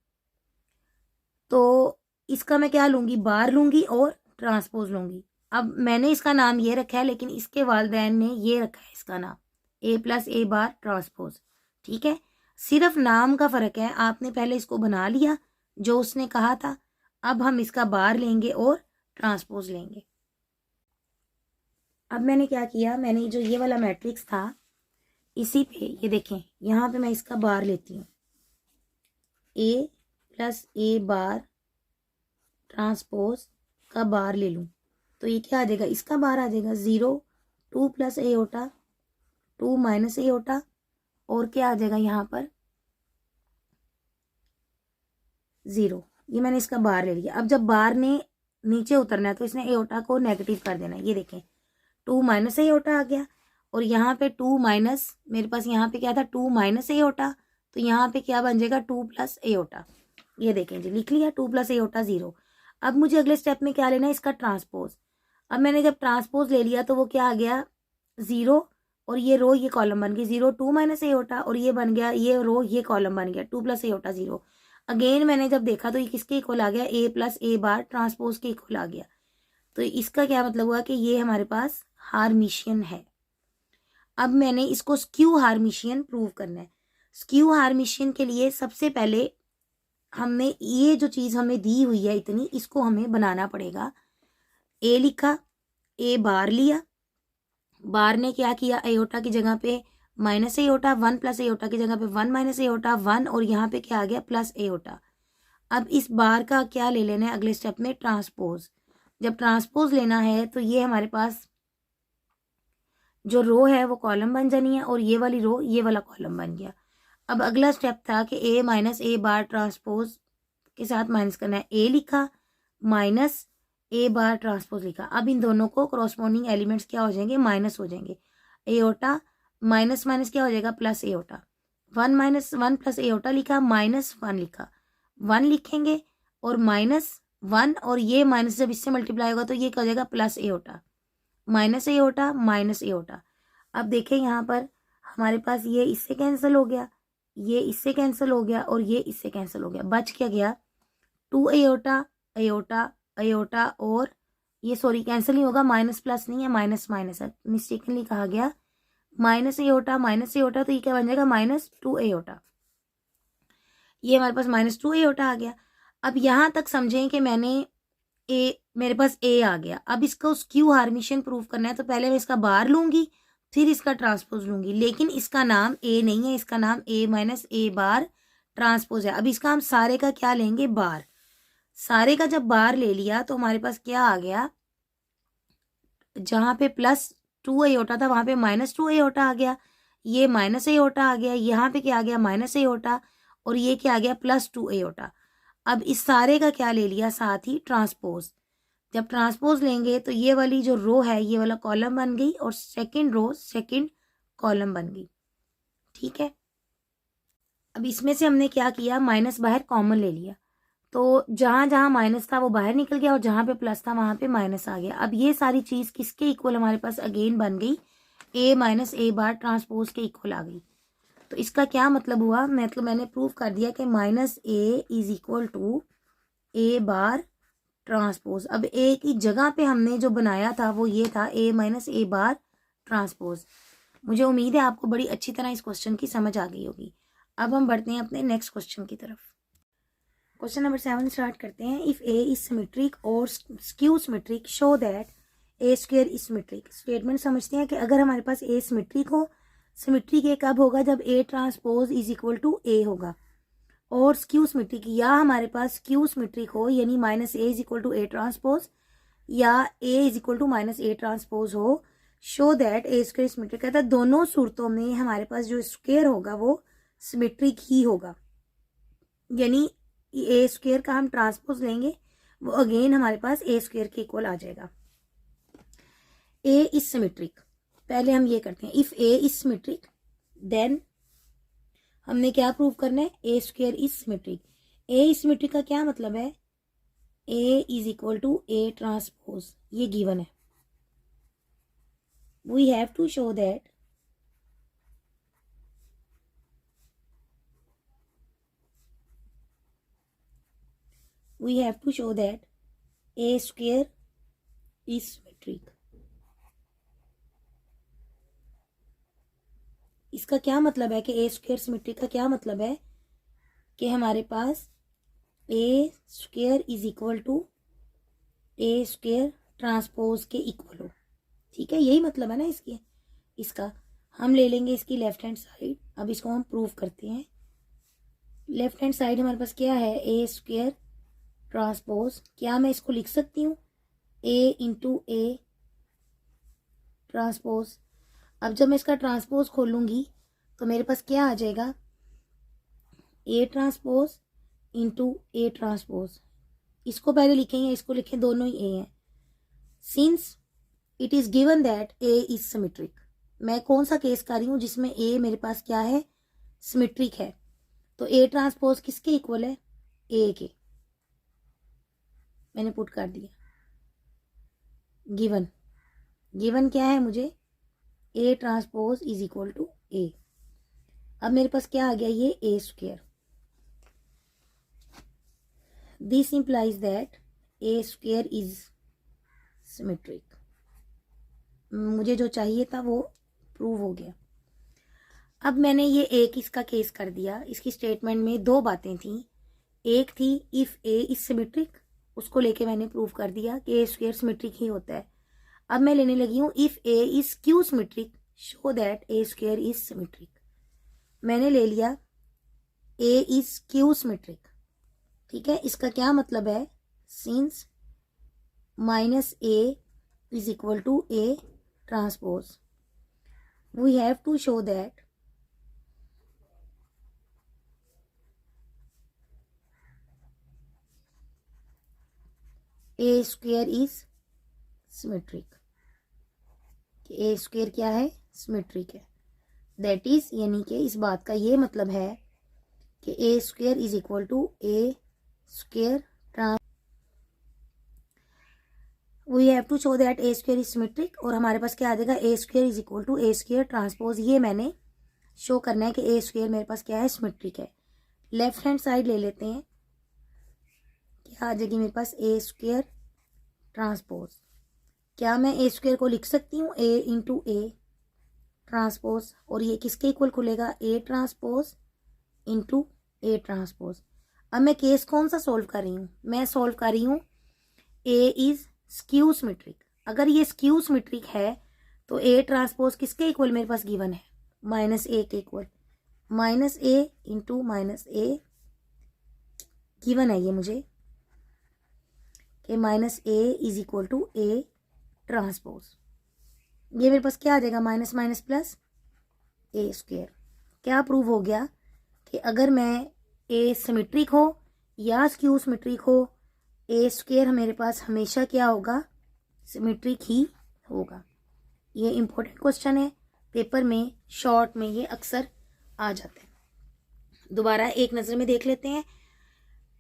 तो इसका मैं क्या लूंगी, बार लूंगी और ट्रांसपोज लूंगी। अब मैंने इसका नाम ये रखा है लेकिन इसके वालिदैन ने ये रखा है इसका नाम, ए प्लस ए बार ट्रांसपोज। ठीक है, सिर्फ नाम का फर्क है। आपने पहले इसको बना लिया जो उसने कहा था, अब हम इसका बार लेंगे और ट्रांसपोज लेंगे। अब मैंने क्या किया, मैंने जो ये वाला मैट्रिक्स था इसी पे, ये देखें यहाँ पे मैं इसका बार लेती हूँ, ए प्लस ए बार ट्रांसपोज का बार ले लूँ तो ये क्या आ जाएगा, इसका बार आ जाएगा 0, 2 प्लस एयोटा 2 माइनस एयोटा, और क्या आ जाएगा यहाँ पर 0। ये मैंने इसका बार ले लिया। अब जब बार ने नीचे उतरना है तो इसने एयोटा को नेगेटिव कर देना है। ये देखें 2 माइनस एयोटा आ गया, और यहाँ पे 2 माइनस, मेरे पास यहाँ पे क्या था 2 माइनस एयोटा, तो यहाँ पे क्या बन जाएगा 2 प्लस एयोटा। ये देखें जी, लिख लिया 2 प्लस एयोटा 0। अब मुझे अगले स्टेप में क्या लेना है, इसका ट्रांसपोज। अब मैंने जब ट्रांसपोज ले लिया तो वो क्या आ गया 0, और ये रो ये कॉलम बन गई 0 2 माइनस एयोटा, और ये बन गया ये रो ये कॉलम बन गया 2 प्लस एयोटा 0। अगेन मैंने जब देखा तो ये किसके इक्वल आ गया, ए प्लस ए बार ट्रांसपोज के इक्वल आ गया। तो इसका क्या मतलब हुआ कि ये हमारे पास हार्मिशियन है। अब मैंने इसको स्क्यू हार्मिशियन प्रूव करना है। स्क्यू हार्मिशियन के लिए सबसे पहले हमने ये जो चीज़ हमें दी हुई है इतनी, इसको हमें बनाना पड़ेगा। ए लिखा, ए बार लिया, बार ने क्या किया, एयोटा की जगह पे माइनस एयोटा, 1 प्लस एयोटा की जगह पे 1 माइनस एयोटा 1, और यहाँ पे क्या आ गया प्लस एयोटा। अब इस बार का क्या ले लेना है अगले स्टेप में, ट्रांसपोज। जब ट्रांसपोज लेना है तो ये हमारे पास जो रो है वो कॉलम बन जानी है और ये वाली रो ये वाला कॉलम बन गया। अब अगला स्टेप था कि ए माइनस ए बार ट्रांसपोज के साथ माइनस करना है। ए लिखा माइनस ए बार ट्रांसपोज लिखा। अब इन दोनों को करॉस्पॉन्डिंग एलिमेंट्स क्या हो जाएंगे, माइनस हो जाएंगे। एओटा माइनस माइनस क्या हो जाएगा, plus aorta. 1 minus 1 plus aorta लिखा, माइनस 1 लिखा। 1 लिखेंगे और माइनस 1 और ये माइनस जब इससे मल्टीप्लाई होगा तो ये क्या हो जाएगा, plus aorta. Minus aorta minus aorta. अब देखें यहाँ पर हमारे पास ये इससे कैंसिल हो गया, ये इससे कैंसिल हो गया और ये इससे कैंसिल हो गया। बच क्या गया, 2 एओटा एओटा एओटा और ये सॉरी कैंसिल नहीं होगा, माइनस प्लस नहीं है, माइनस माइनस है, मिस्टेकनली कहा गया। माइनस एओटा तो ये क्या बन जाएगा, -2 एओटा। ये हमारे पास -2 एओटा आ गया। अब यहाँ तक समझें कि मेरे पास ए आ गया। अब इसको स्क्यू हार्मिशन प्रूव करना है तो पहले मैं इसका बार लूंगी फिर इसका ट्रांसपोज लूंगी, लेकिन इसका नाम ए नहीं है, इसका नाम ए माइनस ए बार ट्रांसपोज है। अब इसका हम सारे का क्या लेंगे, बार। सारे का जब बार ले लिया तो हमारे पास क्या आ गया, जहां पे +2 एओटा था वहां पे -2 एओटा आ गया, ये माइनस एओटा आ गया, यहाँ पे क्या आ गया, माइनस एओटा और ये क्या आ गया, +2 एओटा। अब इस सारे का क्या ले लिया, साथ ही ट्रांसपोज। जब ट्रांसपोज लेंगे तो ये वाली जो रो है ये वाला कॉलम बन गई और सेकंड रो सेकंड कॉलम बन गई। ठीक है, अब इसमें से हमने क्या किया, माइनस बाहर कॉमन ले लिया तो जहां जहां माइनस था वो बाहर निकल गया और जहां पे प्लस था वहां पे माइनस आ गया। अब ये सारी चीज किसके इक्वल हमारे पास अगेन बन गई, ए माइनस ए बार ट्रांसपोज के इक्वल आ गई। तो इसका क्या मतलब हुआ, मतलब मैंने प्रूव कर दिया कि -a is equal to A bar transpose. अब ए की जगह पे हमने जो बनाया था वो ये था ए माइनस ए बार ट्रांसपोज। मुझे उम्मीद है आपको बड़ी अच्छी तरह इस क्वेश्चन की समझ आ गई होगी। अब हम बढ़ते हैं अपने नेक्स्ट क्वेश्चन की तरफ। क्वेश्चन नंबर 7 स्टार्ट करते हैं। इफ ए इज सिमेट्रिक और skew symmetric show that A square is symmetric. Statement समझते हैं कि अगर हमारे पास ए सिमेट्रिक हो, सिमेट्रिक ए कब होगा, जब A transpose is equal to A होगा, और स्क्यू सिमेट्रिक या हमारे पास स्क्यू सिमेट्रिक हो यानी -a is equal to A transpose या a is equal to -a transpose हो, show that A square symmetric. कहता है दोनों सूरतों में हमारे पास जो स्क्वायर होगा वो सिमेट्रिक ही होगा, यानी ए स्क्वायर का हम ट्रांसपोज लेंगे वो अगेन हमारे पास ए स्क्वायर के इक्वल आ जाएगा। ए इज सिमेट्रिक, पहले हम ये करते हैं, if A is symmetric then हमने क्या प्रूव करना है, A square is symmetric. A is symmetric का क्या मतलब है, A is equal to A transpose, ये गिवन है। We have to show that A square is symmetric. इसका क्या मतलब है कि ए स्क्वायर सिमेट्रिक का क्या मतलब है कि हमारे पास A square is equal to A square transpose के इक्वल हो। ठीक है, यही मतलब है ना इसका हम ले लेंगे इसकी लेफ्ट हैंड साइड। अब इसको हम प्रूव करते हैं। लेफ्ट हैंड साइड हमारे पास क्या है, ए स्क्वायर ट्रांसपोज। क्या मैं इसको लिख सकती हूँ, ए इंटू ए ट्रांसपोज। अब जब मैं इसका ट्रांसपोज खोलूंगी तो मेरे पास क्या आ जाएगा, ए ट्रांसपोज इंटू ए ट्रांसपोज। इसको पहले लिखेंगे, इसको लिखें, दोनों ही ए हैं। Since it is given that A is symmetric, मैं कौन सा केस कर रही हूँ जिसमें ए मेरे पास क्या है, सिमेट्रिक है, तो ए ट्रांसपोज किसके इक्वल है, ए के। मैंने पुट कर दिया, गिवन क्या है मुझे, A transpose is equal to A. अब मेरे पास क्या आ गया, ये A square. This implies that A square is symmetric. मुझे जो चाहिए था वो प्रूव हो गया। अब मैंने ये एक इसका केस कर दिया। इसकी स्टेटमेंट में दो बातें थी, एक थी इफ ए इज सिमेट्रिक, उसको लेके मैंने प्रूव कर दिया कि ए स्क्वायर सिमेट्रिक ही होता है। अब मैं लेने लगी हूँ if A is skew symmetric show that A square is symmetric. मैंने ले लिया ए इज स्क्यू सिमेट्रिक, ठीक है, इसका क्या मतलब है, since minus A is equal to A transpose, we have to show that A square is symmetric. A square क्या है, सिमेट्रिक है। दैट इज, यानी कि इस बात का ये मतलब है कि A square is equal to A square we have to show that A square is symmetric, और हमारे पास क्या आ जाएगा, A square is equal to A square transpose. ये मैंने शो करना है कि ए स्क्वेयर मेरे पास क्या है, सिमेट्रिक है। लेफ्ट हैंड साइड ले लेते हैं, क्या आ जाएगी मेरे पास, ए स्क्वेयर ट्रांसपोज। क्या मैं ए स्क्वेयर को लिख सकती हूँ ए इंटू ए ट्रांसपोज, और ये किसके इक्वल खुलेगा, ए ट्रांसपोज इंटू ए ट्रांसपोज। अब मैं केस कौन सा सोल्व कर रही हूँ, मैं सोल्व कर रही हूँ ए इज स्क्यू सिमेट्रिक। अगर ये स्क्यू सिमेट्रिक है तो ए ट्रांसपोज किसके इक्वल मेरे पास गिवन है, माइनस ए के equal. Minus A into minus A given है ये मुझे कि minus A is equal to A transpose. ये मेरे पास क्या आ जाएगा, minus minus plus A square. क्या प्रूव हो गया कि अगर मैं ए सिमेट्रिक हो या स्क्यू सिमेट्रिक हो, ए स्क्वेयर मेरे पास हमेशा क्या होगा, सिमेट्रिक ही होगा। ये इंपॉर्टेंट क्वेश्चन है, पेपर में शॉर्ट में ये अक्सर आ जाते हैं। दोबारा एक नज़र में देख लेते हैं।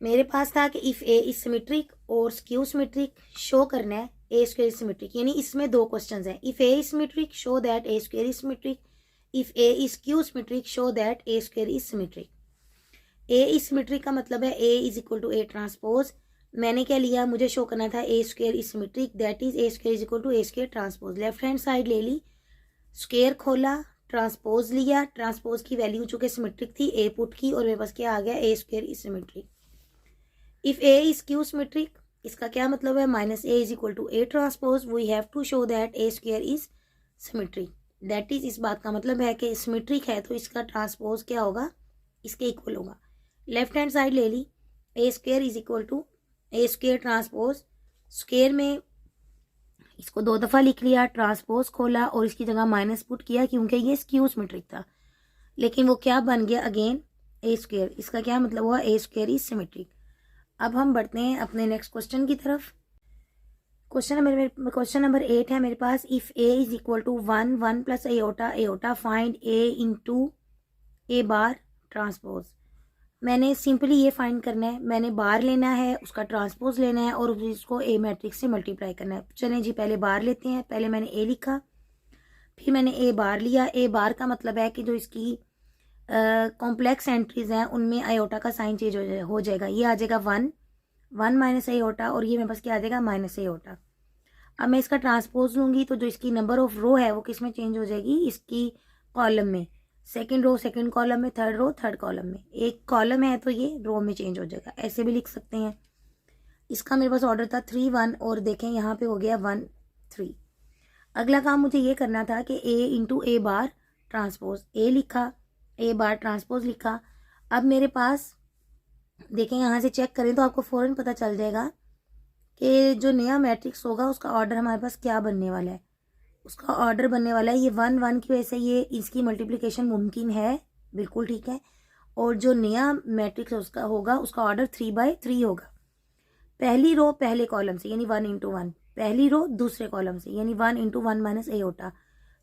मेरे पास था कि इफ़ ए इज सिमेट्रिक और स्क्यू सिमेट्रिक शो करना है ए स्क्वेयर इज सिमेट्रिक, यानी इसमें दो क्वेश्चंस हैं। If A is symmetric show that A square is symmetric, if A is skew symmetric show that A square is symmetric. A is symmetric का मतलब है A is equal to A transpose. मैंने क्या लिया, मुझे show करना था A square is symmetric, that is A square is equal to A square transpose. Left hand side ले ली, स्क्वेयर खोला, ट्रांसपोज लिया, ट्रांसपोज की वैल्यू चूंकि सिमेट्रिक थी ए पुट की, और मेरे पास क्या आ गया, A square is symmetric. If A is skew symmetric, इसका क्या मतलब है, minus A is equal to A transpose, we have to show that A square is symmetric. That is, इस बात का मतलब है कि सिमेट्रिक है तो इसका ट्रांसपोज क्या होगा, इसके इक्वल होगा। लेफ्ट हैंड साइड ले ली, A square is equal to A square transpose, square में इसको दो दफ़ा लिख लिया, ट्रांसपोज खोला और इसकी जगह माइनस पुट किया क्योंकि ये स्क्यू सिमेट्रिक था, लेकिन वो क्या बन गया, अगेन ए स्क्वेयर। इसका क्या मतलब हुआ, ए स्क्वेयर इज सिमेट्रिक। अब हम बढ़ते हैं अपने नेक्स्ट क्वेश्चन की तरफ। क्वेश्चन नंबर 8 है मेरे पास, if A is equal to 1 1 plus iota find A into A bar transpose. मैंने सिंपली ये फाइंड करना है, मैंने बार लेना है, उसका ट्रांसपोज लेना है और इसको ए मैट्रिक्स से मल्टीप्लाई करना है। चलें जी, पहले बार लेते हैं। पहले मैंने ए लिखा, फिर मैंने ए बार लिया। ए बार का मतलब है कि जो इसकी कॉम्प्लेक्स एंट्रीज हैं उनमें आयोटा का साइन चेंज हो जाएगा। ये आ जाएगा 1 माइनस आयोटा, और ये मेरे पास क्या आ जाएगा, माइनस आयोटा। अब मैं इसका ट्रांसपोज लूँगी तो जो इसकी नंबर ऑफ रो है वो किस में चेंज हो जाएगी, इसकी कॉलम में। सेकंड रो सेकंड कॉलम में, थर्ड रो थर्ड कॉलम में। एक कॉलम है तो ये रो में चेंज हो जाएगा, ऐसे भी लिख सकते हैं। इसका मेरे पास ऑर्डर था 3 1, और देखें यहाँ पे हो गया 1 3। अगला काम मुझे ये करना था कि ए इंटू ए बार ट्रांसपोज। ए लिखा, ए बार ट्रांसपोज लिखा। अब मेरे पास देखें, यहाँ से चेक करें तो आपको फ़ौरन पता चल जाएगा कि जो नया मैट्रिक्स होगा उसका ऑर्डर हमारे पास क्या बनने वाला है। उसका ऑर्डर बनने वाला है ये 1 1 की वजह से ये इसकी मल्टीप्लिकेशन मुमकिन है, बिल्कुल ठीक है। और जो नया मैट्रिक्स उसका होगा उसका ऑर्डर 3/3 होगा। पहली रो पहले कॉलम से यानी 1 इंटू 1, पहली रो दूसरे कॉलम से यानी 1 इंटू 1 माइनस एओटा,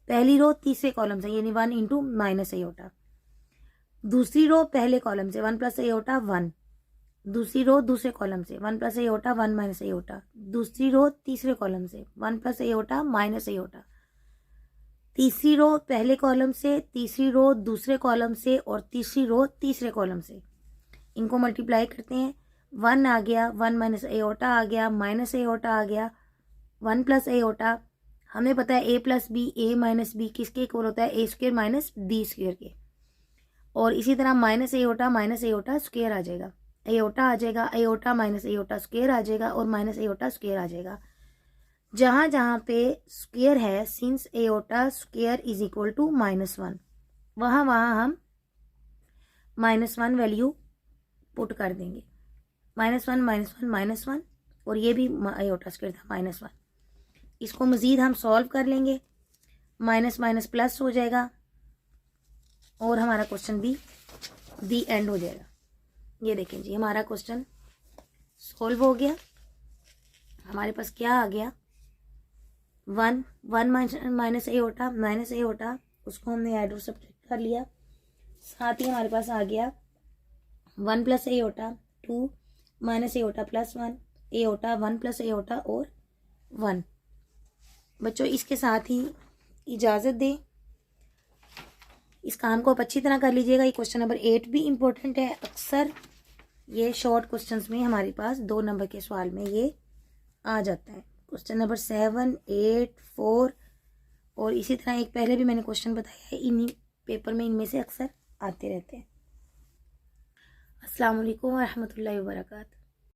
पहली रो तीसरे कॉलम से यानी 1 इंटू माइनस एओटा, दूसरी रो पहले कॉलम से 1 प्लस एओटा 1, दूसरी रो दूसरे कॉलम से 1 प्लस एओटा 1 माइनस एओटा, दूसरी रो तीसरे कॉलम से 1 प्लस एओटा माइनस एओटा, तीसरी रो पहले कॉलम से, तीसरी रो दूसरे कॉलम से और तीसरी रो तीसरे कॉलम से। इनको मल्टीप्लाई करते हैं, 1 आ गया, 1 माइनस एओटा आ गया, माइनस एओटा आ गया, 1 प्लस एओटा। हमें पता है ए प्लस बी, ए माइनस बी किसके इक्वल होता है, ए स्क्वेयर माइनस बी स्क्वेयर के। और इसी तरह माइनस एओटा स्क्वेयर आ जाएगा, एओटा आ जाएगा, एओटा माइनस एओटा स्क्वेयर आ जाएगा और माइनस एओटा स्क्वेयर आ जाएगा। जहाँ जहाँ पे स्क्वेयर है, since iota square is equal to -1, वहाँ हम -1 वैल्यू पुट कर देंगे। -1 और ये भी आयोटा स्क्वायर था -1। इसको मज़ीद हम सॉल्व कर लेंगे, माइनस माइनस प्लस हो जाएगा और हमारा क्वेश्चन भी दी एंड हो जाएगा। ये देखें जी, हमारा क्वेश्चन सॉल्व हो गया। हमारे पास क्या आ गया, 1 माइनस ए होटा उसको हमने ऐड और सब्ट्रैक्ट कर लिया। साथ ही हमारे पास आ गया 1 प्लस ए होटा 2 माइनस ए होटा प्लस 1 ए होटा 1 प्लस ए होटा और 1। बच्चों इसके साथ ही इजाज़त दें, इस काम को आप अच्छी तरह कर लीजिएगा। ये क्वेश्चन नंबर 8 भी इम्पोर्टेंट है। अक्सर ये शॉर्ट क्वेश्चंस में हमारे पास 2 नंबर के सवाल में ये आ जाता है। क्वेश्चन नंबर 7, 8, 4 और इसी तरह एक पहले भी मैंने क्वेश्चन बताया है, इन्हीं पेपर में इनमें से अक्सर आते रहते हैं। अस्सलाम वालेकुम व रहमतुल्लाहि व बरकातहू।